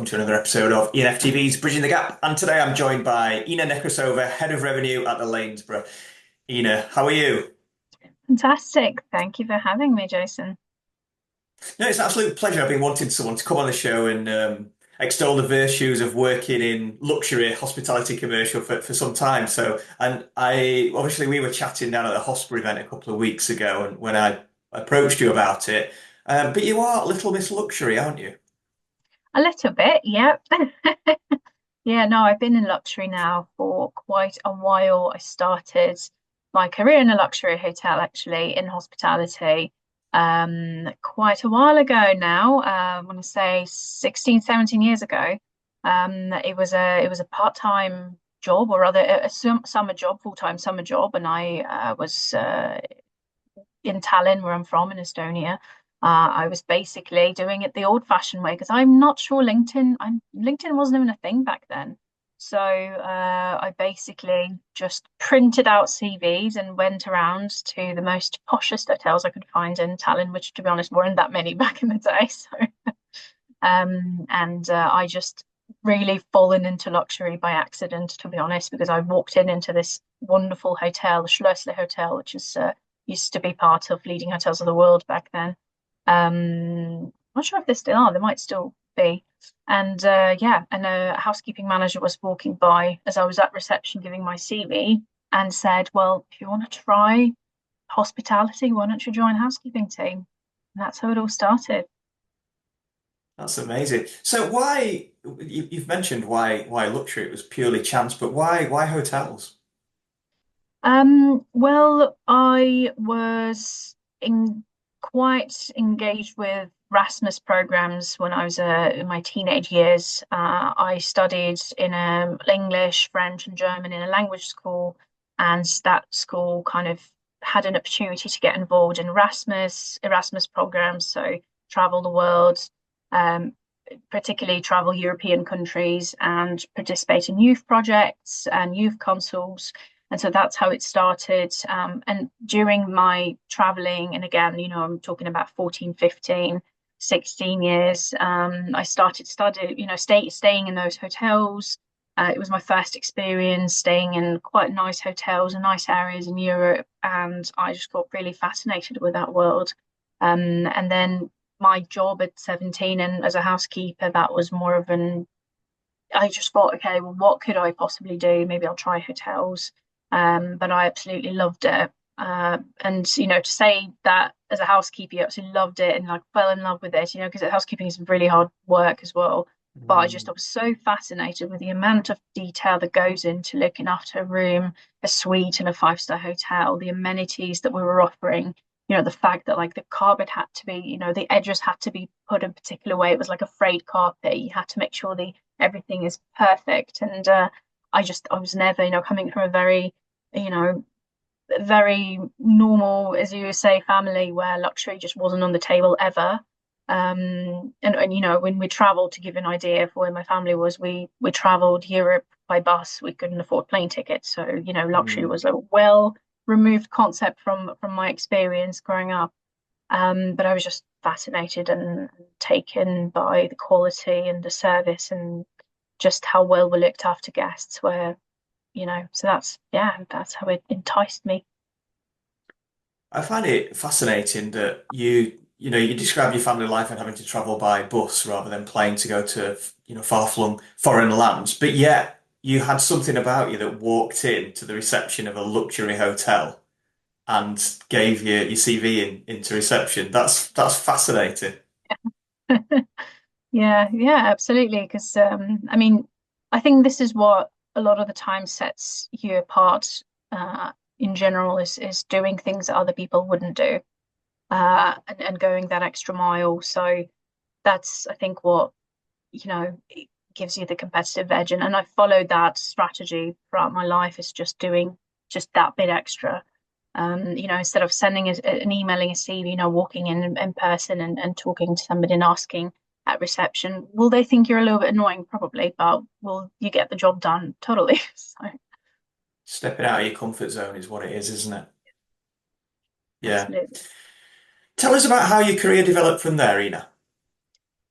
to another episode of E&FtV's Bridging the Gap. And today I'm joined by Inna Nekrassova, Head of Revenue at the Lanesborough. Inna, how are you? Fantastic. Thank you for having me, Jason. No, it's an absolute pleasure. I've been wanting someone to come on the show and extol the virtues of working in luxury hospitality commercial for some time. And I obviously we were chatting down at the Hosper event a couple of weeks ago, and when I approached you about it, but you are Little Miss Luxury, aren't you? A little bit, yep. Yeah, no, I've been in luxury now for quite a while. I started my career in a luxury hotel, actually, in hospitality, quite a while ago now. I want to say 16, 17 years ago. It was a part-time job, or rather a summer job, full-time summer job, and I was in Tallinn, where I'm from, in Estonia. I was basically doing it the old-fashioned way because I'm not sure LinkedIn wasn't even a thing back then. So I basically just printed out CVs and went around to the most poshest hotels I could find in Tallinn, which, to be honest, weren't that many back in the day. And I just really fallen into luxury by accident, to be honest, because I walked into this wonderful hotel, the Schlössle Hotel, which is used to be part of leading hotels of the world back then. Not sure if they still are. They might still be. And yeah, and a housekeeping manager was walking by as I was at reception giving my CV and said, "Well, if you want to try hospitality, why don't you join housekeeping team?" And that's how it all started. That's amazing. So you've mentioned why luxury? It was purely chance, but why hotels? Well, I was in quite engaged with Rasmus programs when I was in my teenage years. I studied in English, French, and German in a language school, and that school kind of had an opportunity to get involved in Erasmus programs, so travel the world, um, particularly travel European countries and participate in youth projects and youth councils. And so that's how it started. And during my traveling, and again, I'm talking about 14, 15, 16 years, I started staying in those hotels. It was my first experience staying in quite nice hotels and nice areas in Europe. And I just got really fascinated with that world. And then my job at 17 and as a housekeeper, that was more of I just thought, okay, well, what could I possibly do? Maybe I'll try hotels. But I absolutely loved it. And to say that as a housekeeper, you absolutely loved it and like fell in love with it, because housekeeping is really hard work as well. But I was so fascinated with the amount of detail that goes into looking after a room, a suite in a five-star hotel, the amenities that we were offering, the fact that like the carpet had to be, the edges had to be put a particular way. It was like a frayed carpet. You had to make sure the everything is perfect. And I was never, coming from a you know, very normal, as you say, family where luxury just wasn't on the table ever. And when we traveled, to give an idea of where my family was, we traveled Europe by bus. We couldn't afford plane tickets, so luxury Mm. was a well removed concept from my experience growing up. But I was just fascinated and taken by the quality and the service and just how well we looked after guests. So that's how it enticed me. I find it fascinating that you describe your family life and having to travel by bus rather than plane to go to, far-flung foreign lands. But yet you had something about you that walked in to the reception of a luxury hotel and gave your CV into reception. That's fascinating. Yeah, yeah, absolutely. Because I mean, I think this is what a lot of the time sets you apart in general is doing things that other people wouldn't do, and going that extra mile. So that's, I think, what it gives you the competitive edge. And I followed that strategy throughout my life, is just doing just that bit extra. Instead of sending an emailing a CV, walking in person and talking to somebody and asking at reception, will they think you're a little bit annoying? Probably, but will you get the job done? Totally. So Stepping out of your comfort zone is what it is, isn't it? Yeah. absolutely. Tell us about how your career developed from there, Ina.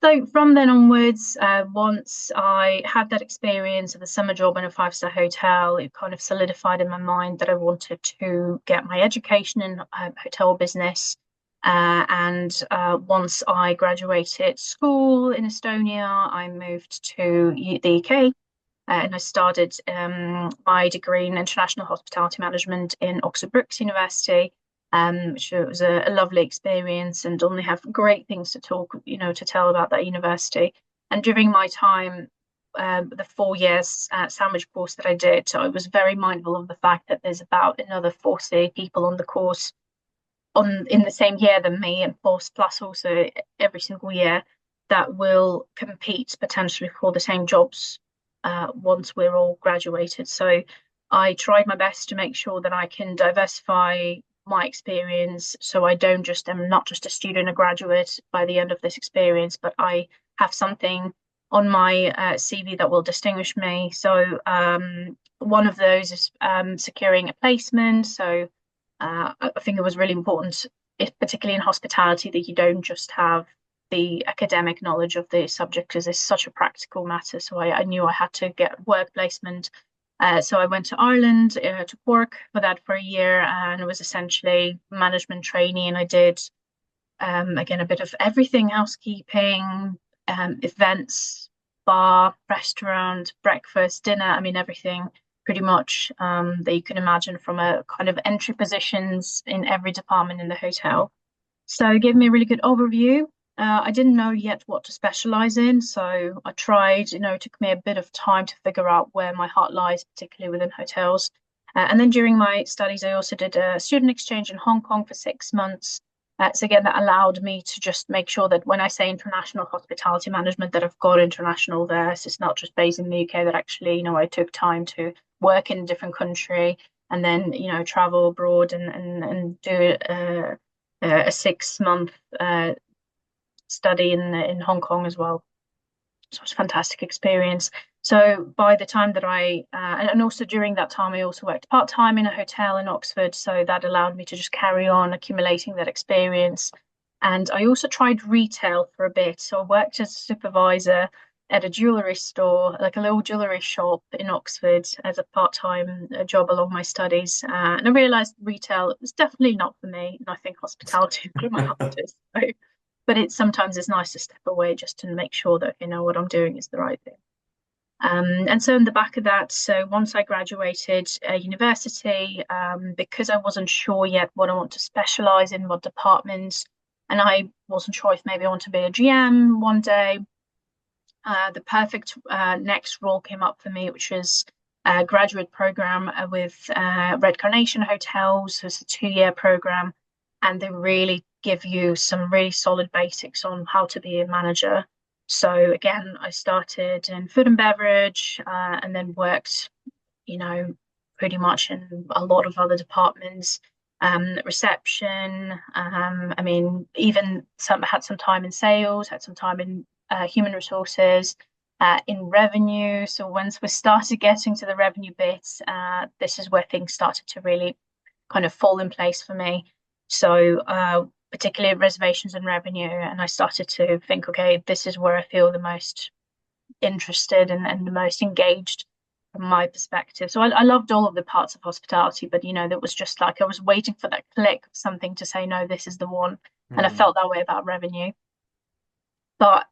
So from then onwards, once I had that experience of a summer job in a five-star hotel, it kind of solidified in my mind that I wanted to get my education in hotel business. And once I graduated school in Estonia, I moved to the UK. And I started my degree in international hospitality management in Oxford Brookes University, which was a lovely experience, and only have great things to talk, to tell about that university. And during my time, the 4 years sandwich course that I did, I was very mindful of the fact that there's about another 40 people on the course on in the same year than me, and plus also every single year that will compete potentially for the same jobs once we're all graduated. So I tried my best to make sure that I can diversify my experience, so I don't just am not just a student, a graduate by the end of this experience, but I have something on my CV that will distinguish me. So one of those is securing a placement. So I think it was really important, if, particularly in hospitality, that you don't just have the academic knowledge of the subject, because it's such a practical matter. So I knew I had to get work placement. So I went to Ireland to work for that for a year, and it was essentially management training. And I did again a bit of everything: housekeeping, events, bar, restaurant, breakfast, dinner. I mean, everything pretty much that you can imagine, from a kind of entry positions in every department in the hotel. So it gave me a really good overview. I didn't know yet what to specialize in, so I tried. It took me a bit of time to figure out where my heart lies, particularly within hotels. And then during my studies, I also did a student exchange in Hong Kong for 6 months. So again, that allowed me to just make sure that when I say international hospitality management, that I've got international there. So it's not just based in the UK, that actually, I took time to work in a different country, and then, travel abroad and do a 6 month study in Hong Kong as well. So it was a fantastic experience. So by the time that and also during that time, I also worked part-time in a hotel in Oxford. So that allowed me to just carry on accumulating that experience. And I also tried retail for a bit. So I worked as a supervisor at a jewelry store, like a little jewelry shop in Oxford, as a part-time job along my studies. And I realized retail was definitely not for me. And I think hospitality is my hardest. So, but it's nice to step away just to make sure that what I'm doing is the right thing. And so in the back of that, so once I graduated university, because I wasn't sure yet what I want to specialize in, what departments, and I wasn't sure if maybe I want to be a GM one day, the perfect next role came up for me, which is a graduate program with Red Carnation Hotels. So it's a 2 year program, and they really give you some really solid basics on how to be a manager. So again, I started in food and beverage, and then worked, pretty much in a lot of other departments, reception. I mean, even had some time in sales, had some time in human resources, in revenue. So once we started getting to the revenue bits, this is where things started to really kind of fall in place for me. So particularly reservations and revenue, and I started to think, okay, this is where I feel the most interested and the most engaged from my perspective. So I loved all of the parts of hospitality, but that was just like I was waiting for that click of something to say, no, this is the one. And I Mm. felt that way about revenue. But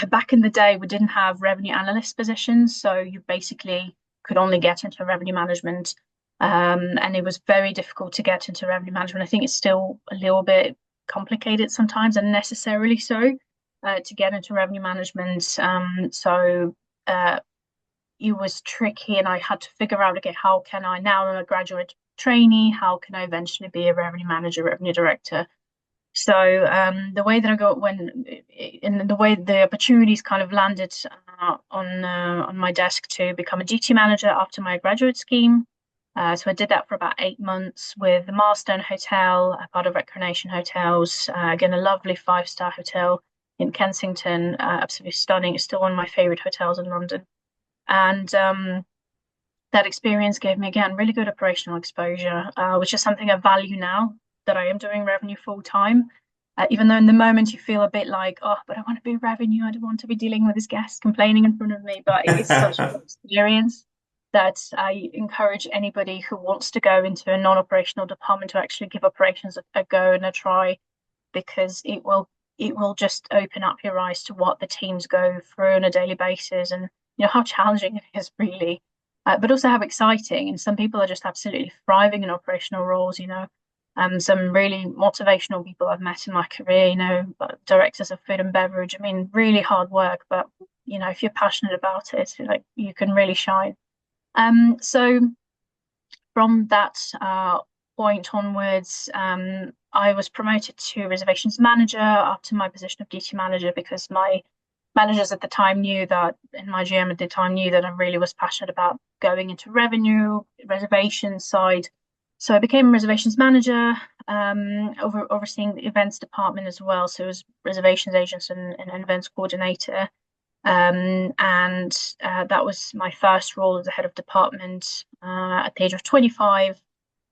back in the day, we didn't have revenue analyst positions, so you basically could only get into revenue management. And it was very difficult to get into revenue management. I think it's still a little bit complicated sometimes, unnecessarily so, to get into revenue management. So it was tricky, and I had to figure out, okay, how can I, now I'm a graduate trainee, how can I eventually be a revenue manager, revenue director? So the way that I got when in the way the opportunities kind of landed on my desk to become a duty manager after my graduate scheme. So I did that for about 8 months with the Milestone Hotel, a part of Recreation Hotels. Again, a lovely five-star hotel in Kensington, absolutely stunning. It's still one of my favorite hotels in London. And that experience gave me, again, really good operational exposure, which is something I value now that I am doing revenue full time. Even though in the moment you feel a bit like, oh, but I want to be revenue. I don't want to be dealing with this guest complaining in front of me. But it is such a good experience that I encourage anybody who wants to go into a non-operational department to actually give operations a go and a try, because it will just open up your eyes to what the teams go through on a daily basis, and how challenging it is really, but also how exciting. And some people are just absolutely thriving in operational roles. Some really motivational people I've met in my career, directors of food and beverage. I mean, really hard work, but if you're passionate about it, like you can really shine. So from that point onwards, I was promoted to reservations manager after my position of duty manager, because my managers at the time knew that, and my GM at the time knew that I really was passionate about going into revenue, reservation side. So I became a reservations manager, overseeing the events department as well. So it was reservations agents and events coordinator. And that was my first role as the head of department at the age of 25.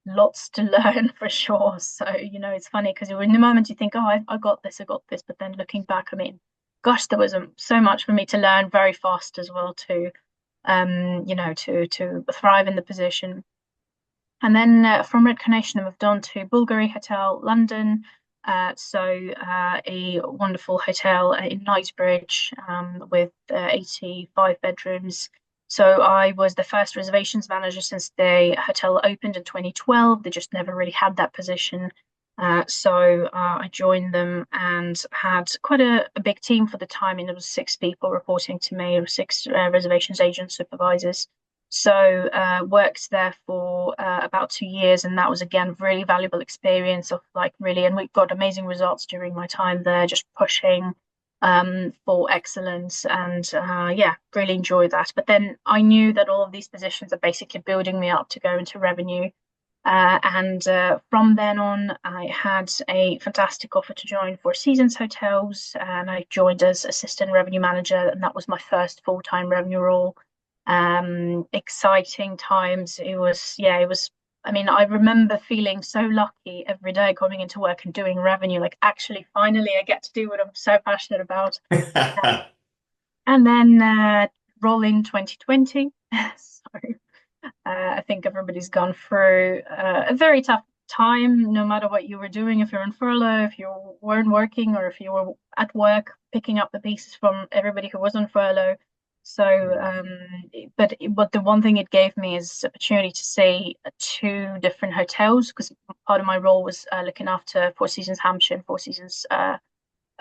Lots to learn for sure. So, it's funny because in the moment you think, oh, I got this, I got this. But then looking back, I mean, gosh, there was so much for me to learn very fast as well to thrive in the position. And then from Red Carnation, I moved on to Bulgari Hotel, London. A wonderful hotel in Knightsbridge with 85 bedrooms. So I was the first reservations manager since the hotel opened in 2012. They just never really had that position. I joined them and had quite a big team for the time. And there was 6 people reporting to me, or 6 reservations agent supervisors. So worked there for about 2 years, and that was again really valuable experience of like really, and we got amazing results during my time there, just pushing for excellence, and yeah, really enjoyed that. But then I knew that all of these positions are basically building me up to go into revenue. And from then on, I had a fantastic offer to join Four Seasons Hotels, and I joined as assistant revenue manager, and that was my first full-time revenue role. Exciting times. It was, I mean, I remember feeling so lucky every day coming into work and doing revenue, like actually finally I get to do what I'm so passionate about. And then roll in 2020. So I think everybody's gone through a very tough time, no matter what you were doing, if you're on furlough, if you weren't working, or if you were at work picking up the pieces from everybody who was on furlough. So, but the one thing it gave me is opportunity to see 2 different hotels, because part of my role was looking after Four Seasons Hampshire and Four Seasons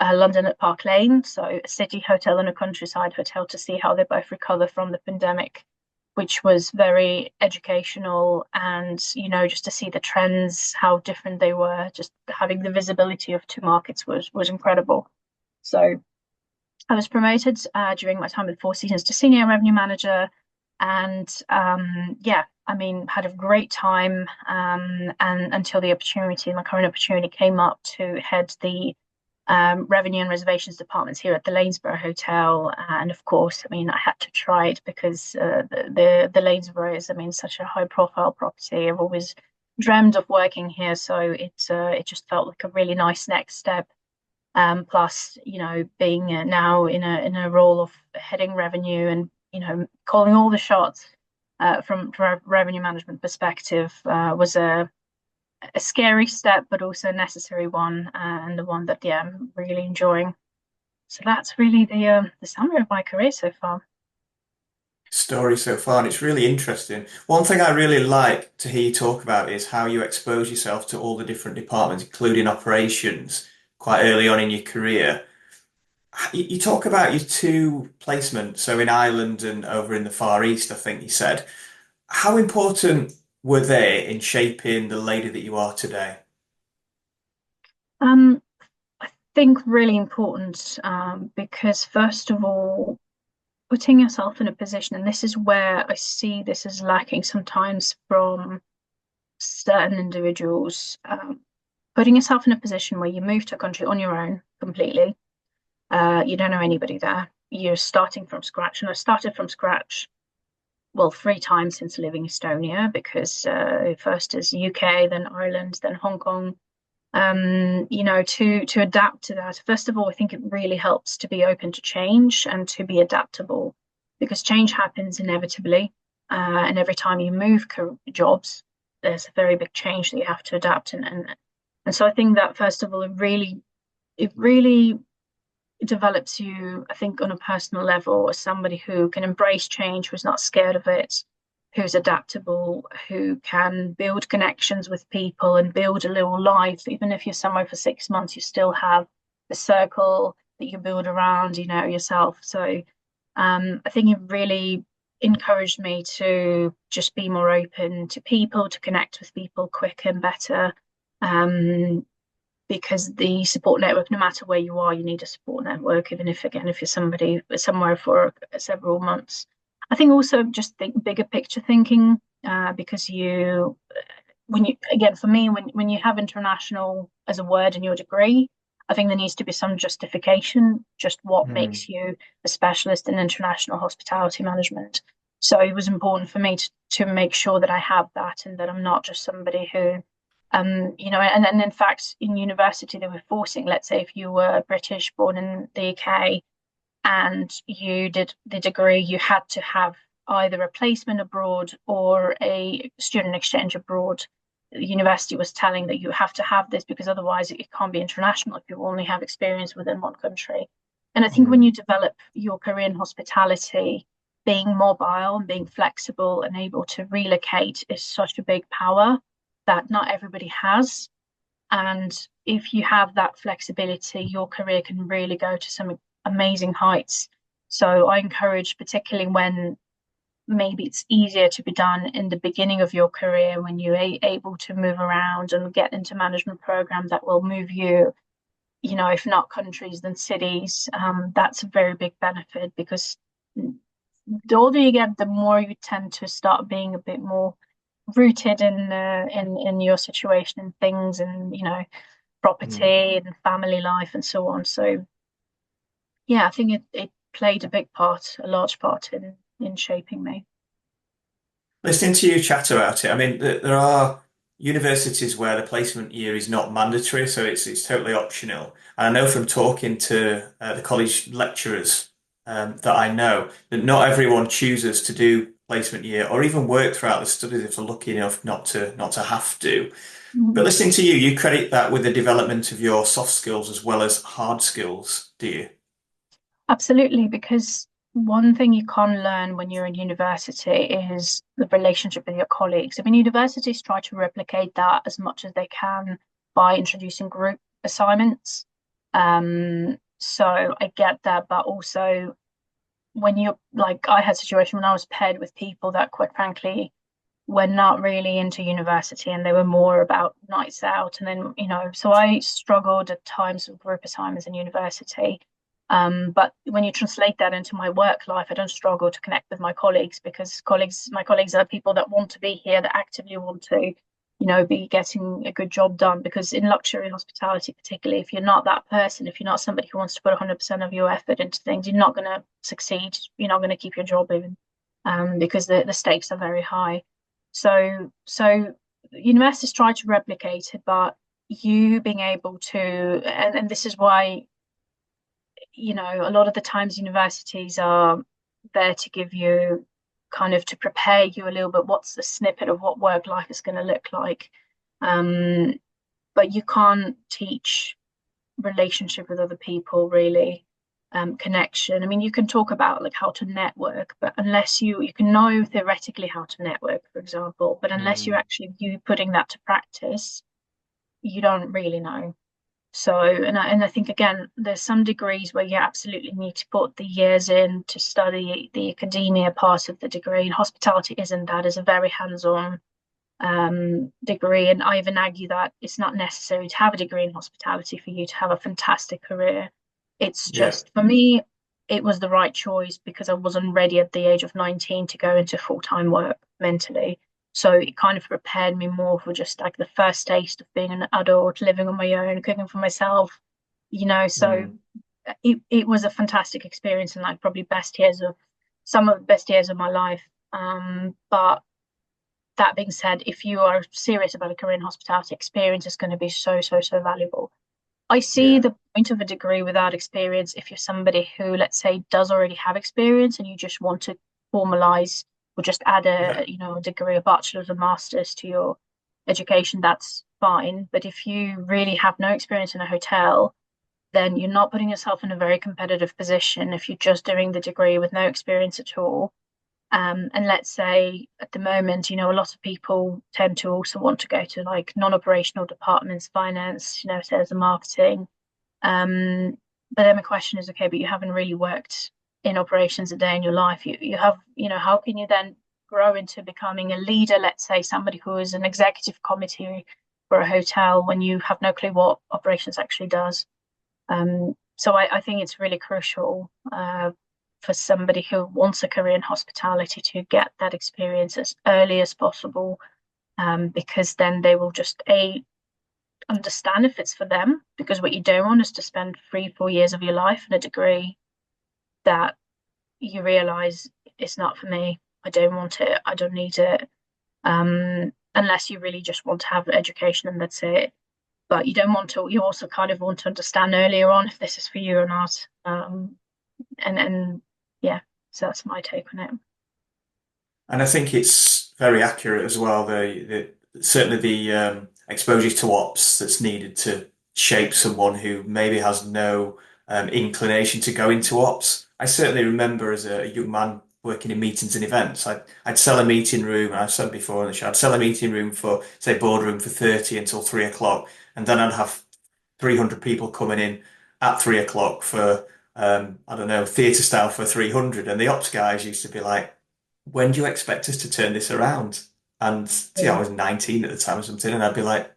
London at Park Lane. So a city hotel and a countryside hotel, to see how they both recover from the pandemic, which was very educational. And, just to see the trends, how different they were, just having the visibility of 2 markets was incredible. So I was promoted during my time with Four Seasons to senior revenue manager, and yeah, I mean, had a great time, and until my current opportunity came up to head the revenue and reservations departments here at the Lanesborough Hotel. And of course, I mean, I had to try it because the Lanesborough is, I mean, such a high profile property. I've always dreamed of working here, so it just felt like a really nice next step. Plus, being now in a role of heading revenue, and calling all the shots from a revenue management perspective, was a scary step, but also a necessary one, and the one that, yeah, I'm really enjoying. So that's really the summary of my career so far. Story so far, and it's really interesting. One thing I really like to hear you talk about is how you expose yourself to all the different departments, including operations, quite early on in your career. You talk about your 2 placements, so in Ireland and over in the Far East, I think you said. How important were they in shaping the lady that you are today? Um, I think really important, because first of all, putting yourself in a position, and this is where I see this is lacking sometimes from certain individuals, putting yourself in a position where you move to a country on your own completely. You don't know anybody there. You're starting from scratch. And I started from scratch, well, 3 times since leaving Estonia, because first is UK, then Ireland, then Hong Kong. to adapt to that. First of all, I think it really helps to be open to change and to be adaptable because change happens inevitably. And every time you move jobs, there's a very big change that you have to adapt. And so I think that first of all, it really develops you, I think, on a personal level as somebody who can embrace change, who's not scared of it, who's adaptable, who can build connections with people and build a little life. Even if you're somewhere for 6 months, you still have a circle that you build around, yourself. So I think it really encouraged me to just be more open to people, to connect with people quicker and better. Um, because the support network, no matter where you are, you need a support network, even if, again, if you're somebody somewhere for several months. I think also just think bigger picture thinking, because when you, again, for me, when you have international as a word in your degree, I think there needs to be some justification, just what Mm. makes you a specialist in international hospitality management. So it was important for me to make sure that I have that and that I'm not just somebody who and in fact, in university, they were forcing, let's say, if you were British, born in the UK, and you did the degree, you had to have either a placement abroad or a student exchange abroad. The university was telling that you have to have this because otherwise it can't be international if you only have experience within one country. And I think when Mm. you develop your career in hospitality, being mobile and being flexible and able to relocate is such a big power that not everybody has. And if you have that flexibility, your career can really go to some amazing heights. So I encourage, particularly when maybe it's easier to be done in the beginning of your career, when you're able to move around and get into management programs that will move you, if not countries, then cities. That's a very big benefit because the older you get, the more you tend to start being a bit more rooted in your situation and things and Mm. property and family life and so on. So yeah, I think it played a big part, a large part in shaping me. Listening to you chat about it, I mean, there are universities where the placement year is not mandatory, so it's totally optional. And I know from talking to the college lecturers that I know that not everyone chooses to do placement year or even work throughout the studies if they're lucky enough not to have to. But Mhm. listening to you, you credit that with the development of your soft skills as well as hard skills, do you? Absolutely, because one thing you can't learn when you're in university is the relationship with your colleagues. I mean, universities try to replicate that as much as they can by introducing group assignments. So I get that, but also when you're like, I had a situation when I was paired with people that, quite frankly, were not really into university and they were more about nights out. And then, so I struggled at times with group assignments in university. But when you translate that into my work life, I don't struggle to connect with my colleagues because my colleagues are people that want to be here, that actively want to, be getting a good job done. Because in luxury hospitality, particularly, if you're not that person, if you're not somebody who wants to put 100% of your effort into things, you're not going to succeed. You're not going to keep your job even, because the stakes are very high. So universities try to replicate it, but you being able to, and this is why, a lot of the times universities are there to give you kind of to prepare you a little bit what's the snippet of what work life is going to look like. Um, but you can't teach relationship with other people really. Connection. I mean, you can talk about like how to network, but unless you can know theoretically how to network, for example, but unless you Mm. actually you putting that to practice, you don't really know. So, and I think again, there's some degrees where you absolutely need to put the years in to study the academia part of the degree. And hospitality isn't that; is a very hands-on degree. And I even argue that it's not necessary to have a degree in hospitality for you to have a fantastic career. It's Yeah. just, for me, it was the right choice because I wasn't ready at the age of 19 to go into full-time work mentally. So it kind of prepared me more for just like the first taste of being an adult, living on my own, cooking for myself, so Mm. it was a fantastic experience and like probably best years of some of the best years of my life. But that being said, if you are serious about a career in hospitality, experience is going to be so, so, so valuable. I see Yeah, the point of a degree without experience if you're somebody who, let's say, does already have experience and you just want to formalize or just add yeah. a degree, a bachelor's or master's to your education, that's fine. But if you really have no experience in a hotel, then you're not putting yourself in a very competitive position if you're just doing the degree with no experience at all. And let's say at the moment, a lot of people tend to also want to go to like non-operational departments, finance, sales and marketing. Um, but then the question is, okay, but you haven't really worked in operations a day in your life. You have, how can you then grow into becoming a leader, let's say somebody who is an executive committee for a hotel when you have no clue what operations actually does? So I think it's really crucial for somebody who wants a career in hospitality to get that experience as early as possible, because then they will just understand if it's for them. Because what you don't want is to spend 3, 4 years of your life in a degree that you realize it's not for me. I don't want it. I don't need it. Unless you really just want to have education and that's it. But you don't want to, you also kind of want to understand earlier on if this is for you or not. And yeah, so that's my take on it. And I think it's very accurate as well. Certainly the exposure to ops that's needed to shape someone who maybe has no inclination to go into ops. I certainly remember as a young man working in meetings and events, I'd sell a meeting room, and I've said before on the show, I'd sell a meeting room for, say, boardroom for 30 until 3 o'clock, and then I'd have 300 people coming in at 3 o'clock for, I don't know, theatre style for 300. And the ops guys used to be like, when do you expect us to turn this around? And see, I Yeah. was 19 at the time or something, and I'd be like,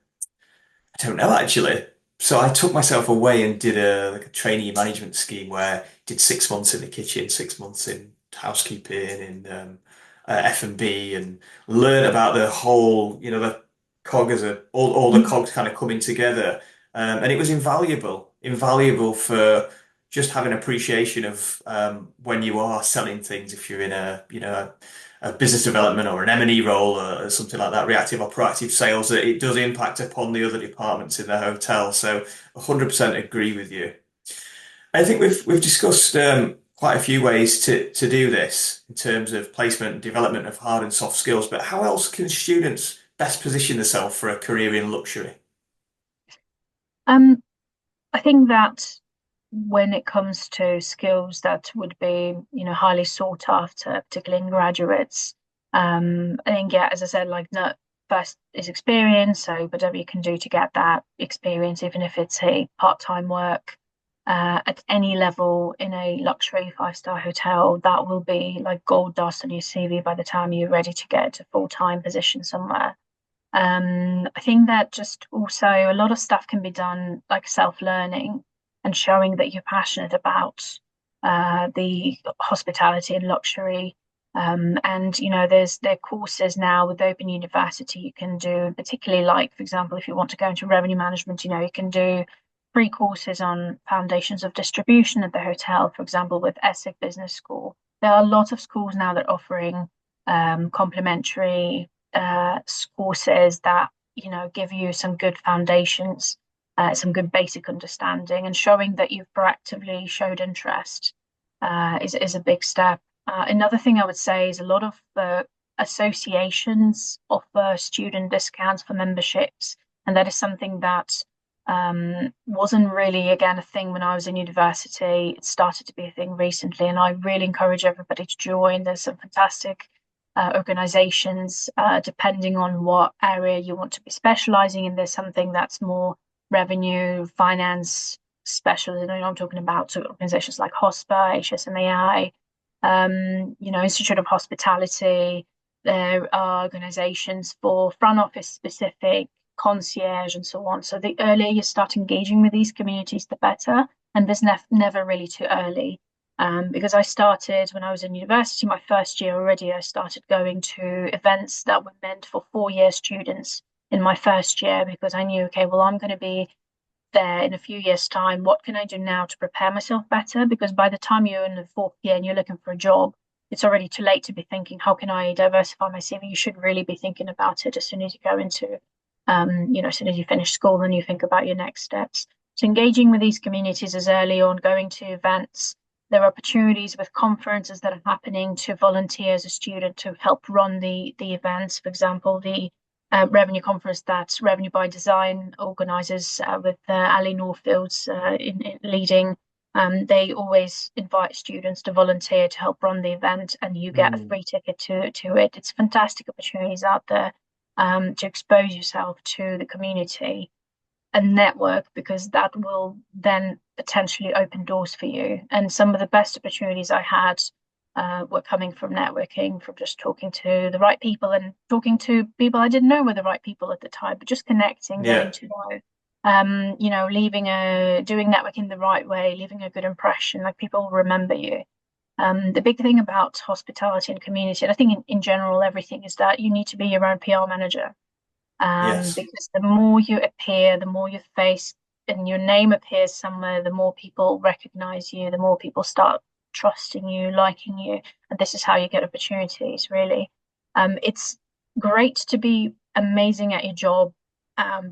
I don't know actually. So I took myself away and did a like a trainee management scheme where I did 6 months in the kitchen, 6 months in housekeeping, in F&B, and learn about the whole, the cog as all the Mm. cogs kind of coming together. And it was invaluable for just having appreciation of when you are selling things. If you're in a business development or an M&E role or something like that, reactive or proactive sales, that it does impact upon the other departments in the hotel. So 100% agree with you. I think we've discussed quite a few ways to do this in terms of placement and development of hard and soft skills, but how else can students best position themselves for a career in luxury? Um, I think that when it comes to skills that would be, highly sought after, particularly in graduates, I think, yeah, as I said, like, not first is experience. So whatever you can do to get that experience, even if it's a part-time work, at any level in a luxury five-star hotel, that will be like gold dust on your CV by the time you're ready to get to full-time position somewhere. I think that just also a lot of stuff can be done like self-learning and showing that you're passionate about the hospitality and luxury. And there are courses now with Open University you can do, particularly like, for example, if you want to go into revenue management, you can do free courses on foundations of distribution at the hotel, for example, with Essex Business School. There are a lot of schools now that are offering complimentary courses that give you some good foundations, some good basic understanding, and showing that you've proactively showed interest is a big step. Another thing I would say is a lot of associations offer student discounts for memberships, and that is something that wasn't really, again, a thing when I was in university. It started to be a thing recently, and I really encourage everybody to join. There's some fantastic organizations, depending on what area you want to be specializing in. There's something that's more revenue, finance special. I'm talking about sort of organizations like HOSPA, HSMAI, Institute of Hospitality. There are organizations for front office specific, concierge, and so on. So the earlier you start engaging with these communities, the better. And there's never really too early. Because I started when I was in university, my first year already, I started going to events that were meant for 4 year students in my first year because I knew, okay, well, I'm going to be there in a few years' time. What can I do now to prepare myself better? Because by the time you're in the fourth year and you're looking for a job, it's already too late to be thinking, how can I diversify my CV? You should really be thinking about it as soon as you go into, as soon as you finish school and you think about your next steps. So engaging with these communities as early on, going to events, there are opportunities with conferences that are happening to volunteer as a student to help run the events. For example, the revenue conference that Revenue by Design organises with Ali Northfields in leading. They always invite students to volunteer to help run the event, and you get a Mm. free ticket to it. It's fantastic opportunities out there to expose yourself to the community and network, because that will then potentially open doors for you. And some of the best opportunities I had were coming from networking, from just talking to the right people and talking to people I didn't know were the right people at the time, but just connecting, getting Yeah. to know. Leaving doing networking the right way, leaving a good impression, like people will remember you. The big thing about hospitality and community, and I think in general everything, is that you need to be your own PR manager, Yes. because the more you appear, the more your face and your name appears somewhere, the more people recognize you, the more people start trusting you, liking you, and this is how you get opportunities, really. It's great to be amazing at your job,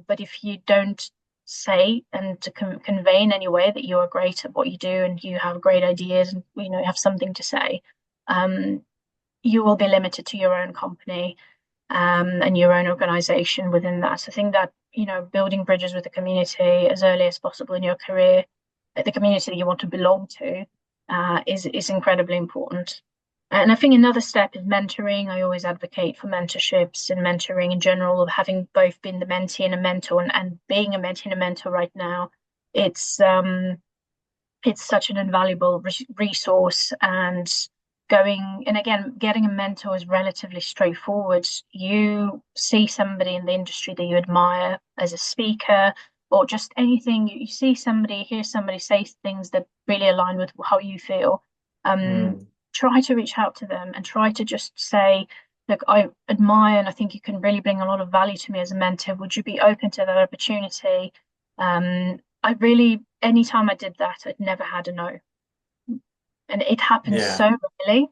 but if you don't say and to convey in any way that you are great at what you do and you have great ideas and you have something to say, um, you will be limited to your own company and your own organization within that. So I think that, building bridges with the community as early as possible in your career, the community that you want to belong to, is incredibly important. And I think another step is mentoring. I always advocate for mentorships and mentoring in general, of having both been the mentee and a mentor, and being a mentee and a mentor right now. It's it's such an invaluable resource, and going and again getting a mentor is relatively straightforward. You see somebody in the industry that you admire as a speaker, or just anything, you see somebody, hear somebody say things that really align with how you feel. um Mm. Try to reach out to them and try to just say, look, I admire and I think you can really bring a lot of value to me as a mentor. Would you be open to that opportunity? I really, anytime I did that, I'd never had a no. And it happened Yeah. so rarely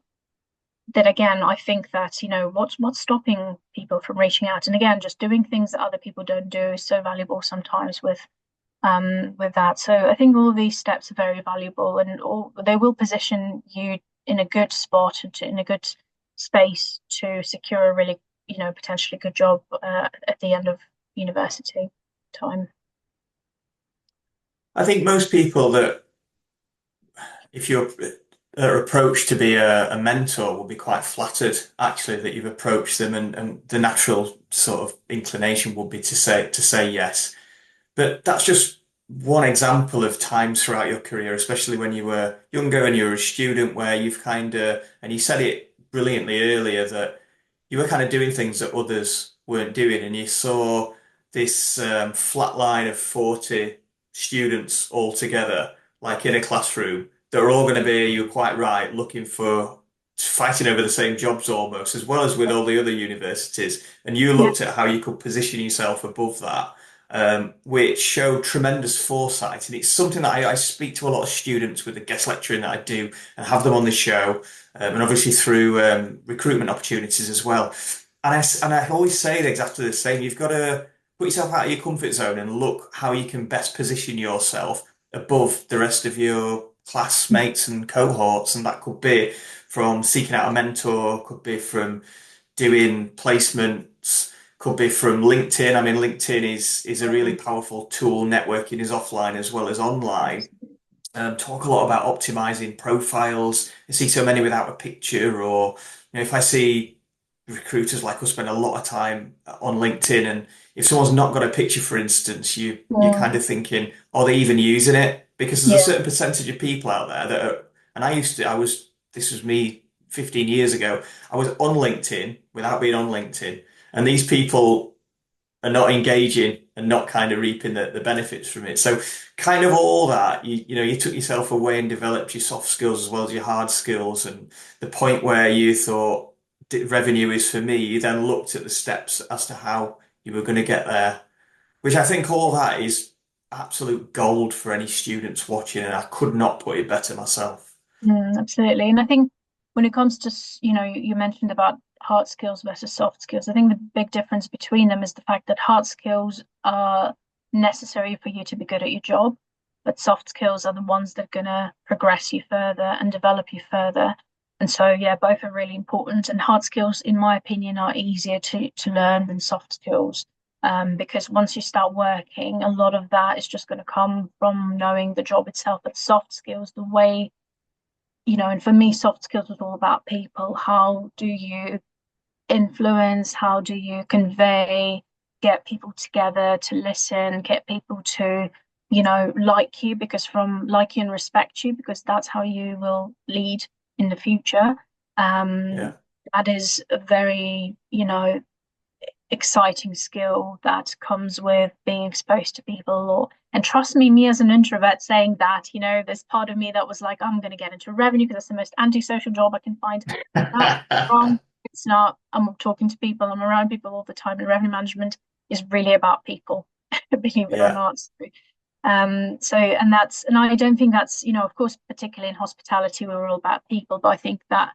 that, again, I think that, what's stopping people from reaching out? And again, just doing things that other people don't do is so valuable sometimes with that. So I think all of these steps are very valuable, and all they will position you in a good spot and in a good space to secure a really, potentially good job at the end of university time. I think most people that, if you're approached to be a mentor, will be quite flattered actually that you've approached them, and the natural sort of inclination would be to say yes. But that's just one example of times throughout your career, especially when you were younger and you were a student, where you've kind of, and you said it brilliantly earlier, that you were kind of doing things that others weren't doing, and you saw this flat line of 40 students all together, like in a classroom, that are all going to be, you're quite right, looking for, fighting over the same jobs almost, as well as with all the other universities. And you Yeah, looked at how you could position yourself above that, which showed tremendous foresight. And it's something that I speak to a lot of students with the guest lecturing that I do and have them on the show, and obviously through recruitment opportunities as well. And I always say exactly the same. You've got to put yourself out of your comfort zone and look how you can best position yourself above the rest of your classmates and cohorts. And that could be from seeking out a mentor, could be from doing placements, could be from LinkedIn. I mean, LinkedIn is a really powerful tool. Networking is offline as well as online. Talk a lot about optimizing profiles. I see so many without a picture, or if I see recruiters like us spend a lot of time on LinkedIn, and if someone's not got a picture, for instance, you're yeah, kind of thinking, are they even using it? Because there's a yeah, certain percentage of people out there that are, and this was me 15 years ago. I was on LinkedIn without being on LinkedIn, and these people are not engaging and not kind of reaping the benefits from it. So kind of all that, you took yourself away and developed your soft skills as well as your hard skills. And the point where you thought revenue is for me, you then looked at the steps as to how you were going to get there, which I think all that is absolute gold for any students watching. And I could not put it better myself. absolutely. And I think when it comes to, you mentioned about hard skills versus soft skills. I think the big difference between them is the fact that hard skills are necessary for you to be good at your job, but soft skills are the ones that are going to progress you further and develop you further. And so, yeah, both are really important. And hard skills, in my opinion, are easier to learn than soft skills. Because once you start working, a lot of that is just going to come from knowing the job itself. But soft skills, the way, and for me, soft skills was all about people. How do you influence? How do you convey, get people together to listen, get people to, like you, because from like you and respect you, because that's how you will lead in the future. Yeah. That is a very, exciting skill that comes with being exposed to people. And trust me as an introvert saying that, there's part of me that was like, I'm going to get into revenue because that's the most antisocial job I can find. That's wrong. It's not. I'm talking to people, I'm around people all the time, and revenue management is really about people, believe it or Yeah. not. And I don't think that's, of course, particularly in hospitality, we're all about people, but I think that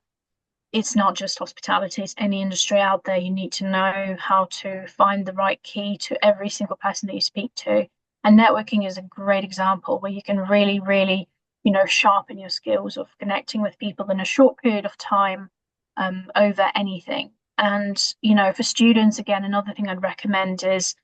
it's not just hospitality, it's any industry out there. You need to know how to find the right key to every single person that you speak to. And networking is a great example where you can really, really, sharpen your skills of connecting with people in a short period of time, over anything. And, for students, again, another thing I'd recommend is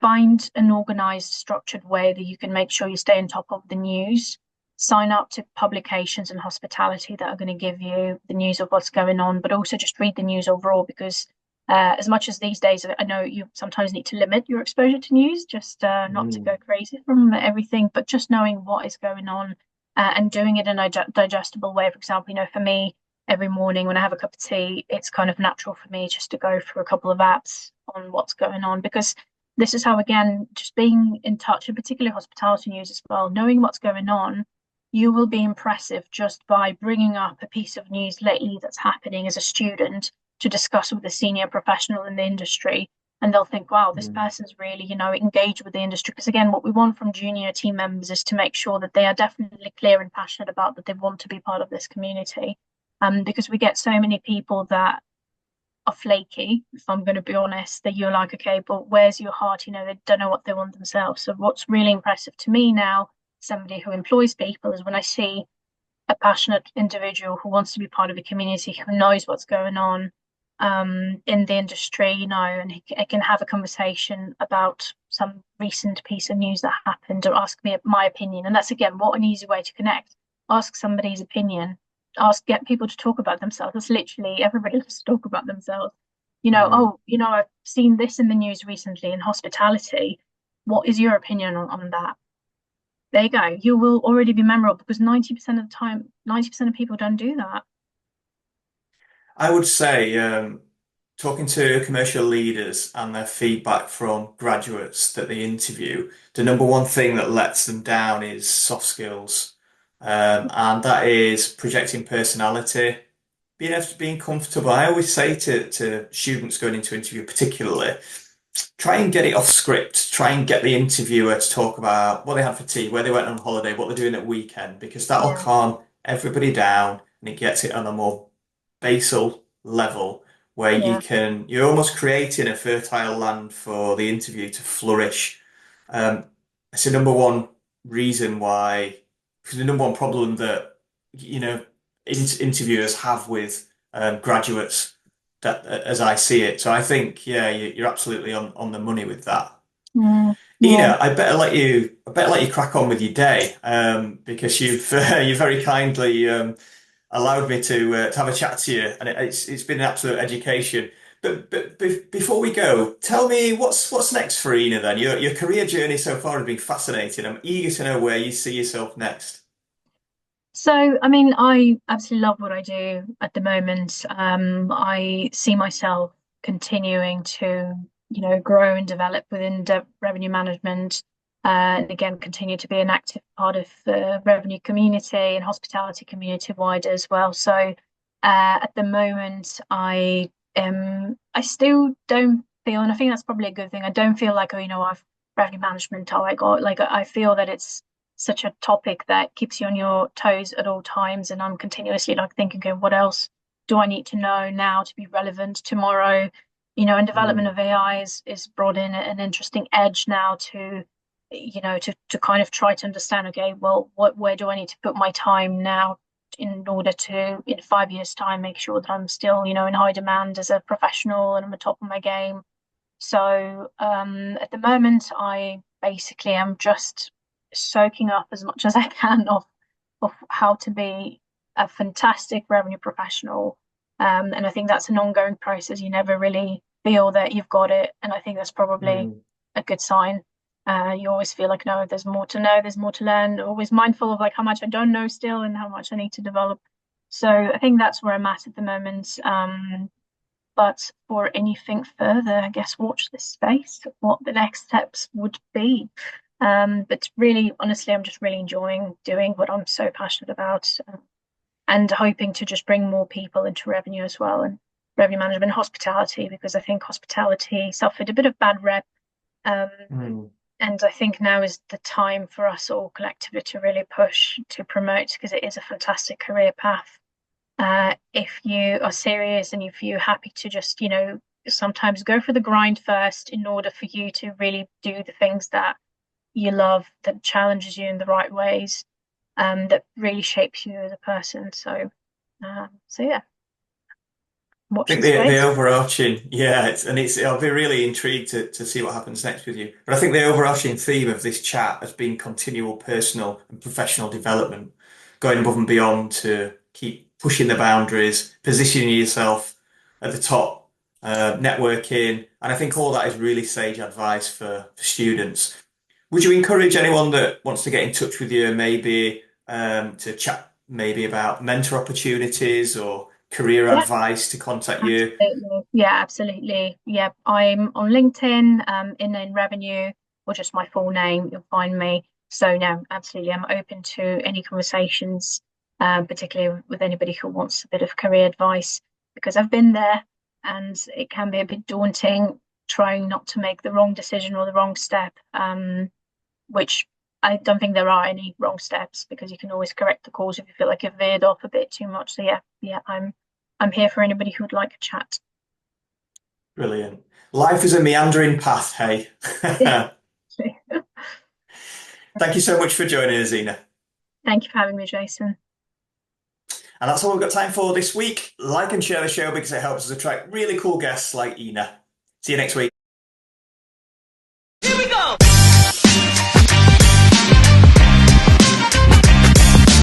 find an organized, structured way that you can make sure you stay on top of the news. Sign up to publications and hospitality that are going to give you the news of what's going on, but also just read the news overall, because as much as these days, I know you sometimes need to limit your exposure to news, just not to Mm. go crazy from everything, but just knowing what is going on, and doing it in a digestible way. For example, for me, every morning when I have a cup of tea, it's kind of natural for me just to go through a couple of apps on what's going on, because this is how, again, just being in touch, and particularly hospitality news as well, knowing what's going on, you will be impressive just by bringing up a piece of news lately that's happening as a student to discuss with a senior professional in the industry. And they'll think, wow, this Mm. person's really, engaged with the industry. Because again, what we want from junior team members is to make sure that they are definitely clear and passionate about that they want to be part of this community. Because we get so many people that are flaky, if I'm going to be honest, that you're like, okay, but where's your heart? They don't know what they want themselves. So what's really impressive to me now, somebody who employs people, is when I see a passionate individual who wants to be part of a community, who knows what's going on, in the industry, and he can have a conversation about some recent piece of news that happened, or ask me my opinion. And that's, again, what an easy way to connect. Ask somebody's opinion. Get people to talk about themselves. That's literally, everybody loves to talk about themselves. Mm. Oh, I've seen this in the news recently in hospitality. What is your opinion on that? There you go. You will already be memorable, because 90% of the time, 90% of people don't do that. I would say, talking to commercial leaders and their feedback from graduates that they interview, the number one thing that lets them down is soft skills. And that is projecting personality, being comfortable. I always say to students going into interview, particularly, try and get it off script. Try and get the interviewer to talk about what they had for tea, where they went on holiday, what they're doing at weekend, because that'll Yeah, calm everybody down and it gets it on a more basal level where yeah. you're almost creating a fertile land for the interview to flourish. Um, it's the number one reason why, because the number one problem that, you know, interviewers have with graduates, that as I see it. So I think, yeah, you're absolutely on the money with that. Yeah. Ina, I better let you crack on with your day, because you very kindly allowed me to have a chat to you, and it's been an absolute education. But before we go, tell me what's next for Ina then? Your career journey so far has been fascinating. I'm eager to know where you see yourself next. So, I mean, I absolutely love what I do at the moment. I see myself continuing to, grow and develop within revenue management, and again, continue to be an active part of the revenue community and hospitality community wider as well. So, at the moment, I still don't feel, and I think that's probably a good thing. I don't feel like, oh, I've revenue management, oh, I got, like, I feel that it's such a topic that keeps you on your toes at all times. And I'm continuously like thinking, okay, what else? do I need to know now to be relevant tomorrow? And development Mm, of AI is brought in an interesting edge now to, to kind of try to understand, okay, well, where do I need to put my time now in order to, in 5 years' time, make sure that I'm still, in high demand as a professional and I'm on top of my game. So at the moment, I basically am just soaking up as much as I can of how to be a fantastic revenue professional. And I think that's an ongoing process. You never really feel that you've got it. And I think that's probably mm. a good sign. You always feel like, no, there's more to know, there's more to learn, always mindful of like how much I don't know still and how much I need to develop. So I think that's where I'm at the moment. But for anything further, I guess watch this space, what the next steps would be. But really, honestly, I'm just really enjoying doing what I'm so passionate about, and hoping to just bring more people into revenue as well, and revenue management, hospitality, because I think hospitality suffered a bit of bad rep. Um, Mm. and I think now is the time for us all collectively to really push to promote because it is a fantastic career path. If you are serious and if you're happy to just, sometimes go for the grind first in order for you to really do the things that you love, that challenges you in the right ways, that really shapes you as a person. So yeah, I watch think the the space. overarching, yeah, I'll be really intrigued to see what happens next with you. But I think the overarching theme of this chat has been continual personal and professional development, going above and beyond to keep pushing the boundaries, positioning yourself at the top, networking, and I think all that is really sage advice for students. Would you encourage anyone that wants to get in touch with you, maybe to chat maybe about mentor opportunities or career Yeah, advice to contact you? absolutely. Yeah, absolutely. Yeah, I'm on LinkedIn, in revenue, or just my full name, you'll find me. So no, absolutely, I'm open to any conversations, particularly with anybody who wants a bit of career advice, because I've been there and it can be a bit daunting trying not to make the wrong decision or the wrong step, which I don't think there are any wrong steps because you can always correct the course if you feel like you've veered off a bit too much. So yeah, I'm here for anybody who would like a chat. Brilliant. Life is a meandering path, hey. Thank you so much for joining us, Ina. Thank you for having me, Jason. And that's all we've got time for this week. Like and share the show because it helps us attract really cool guests like Ina. See you next week.